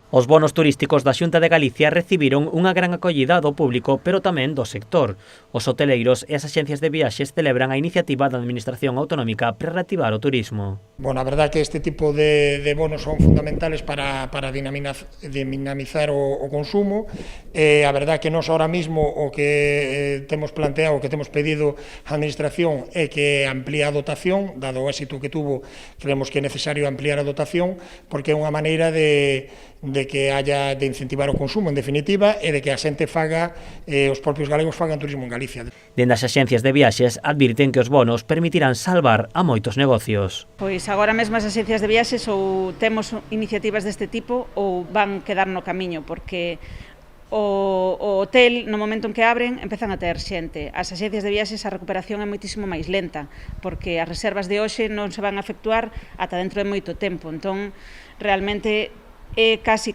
Os bonos turísticos da Xunta de Galicia recibiron unha gran acollida do público, pero tamén do sector. Os hoteleiros e as axencias de viaxes celebran a iniciativa da Administración Autonómica para reactivar o turismo. Bueno, a verdade é que este tipo de bonos son fundamentales para dinamizar o consumo. A verdade é que nós ahora mismo o que temos planteado, o que temos pedido á Administración é que amplíe a dotación, dado o éxito que tuvo, creemos que é necesario ampliar a dotación, porque é unha maneira de incentivar o consumo, en definitiva, e de que a xente faga, os propios galegos fagan turismo en Galicia. Dende as axencias de viaxes advirten que os bonos permitirán salvar a moitos negocios. Pois agora mesmo as axencias de viaxes ou temos iniciativas deste tipo ou van quedar no camiño, porque o hotel, no momento en que abren, empezan a ter xente. As axencias de viaxes a recuperación é moitísimo máis lenta, porque as reservas de hoxe non se van a efectuar ata dentro de moito tempo. Entón, realmente é casi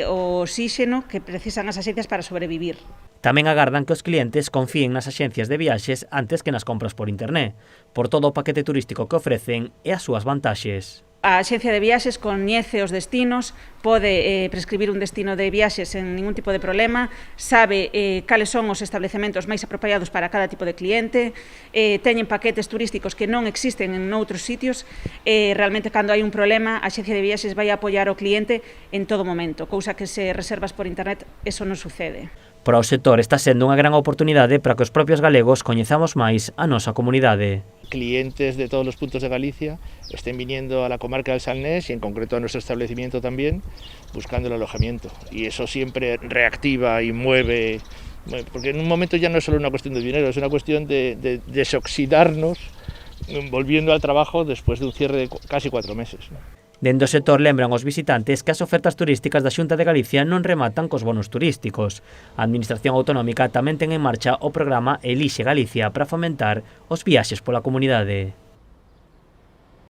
o oxíxeno que precisan as axencias para sobrevivir. Tamén agardan que os clientes confíen nas axencias de viaxes antes que nas compras por internet, por todo o paquete turístico que ofrecen e as súas vantaxes. A axencia de viaxes coñece os destinos, pode prescribir un destino de viaxes sen ningún tipo de problema, sabe cales son os establecementos máis apropiados para cada tipo de cliente, teñen paquetes turísticos que non existen en outros sitios, realmente cando hai un problema a axencia de viaxes vai a apoiar ao cliente en todo momento, cousa que se reservas por internet eso non sucede. Para o sector está sendo unha gran oportunidade para que os propios galegos coñezamos máis a nosa comunidade. Clientes de todos los puntos de Galicia estén viniendo a la comarca del Salnés y en concreto a nuestro establecimiento también buscando el alojamiento, y eso siempre reactiva y mueve, porque en un momento ya no es solo una cuestión de dinero, es una cuestión de desoxidarnos volviendo al trabajo después de un cierre de casi 4 meses. Dende o sector lembran aos visitantes que as ofertas turísticas da Xunta de Galicia non rematan cos bonos turísticos. A Administración Autonómica tamén ten en marcha o programa Elixe Galicia para fomentar os viaxes pola comunidade.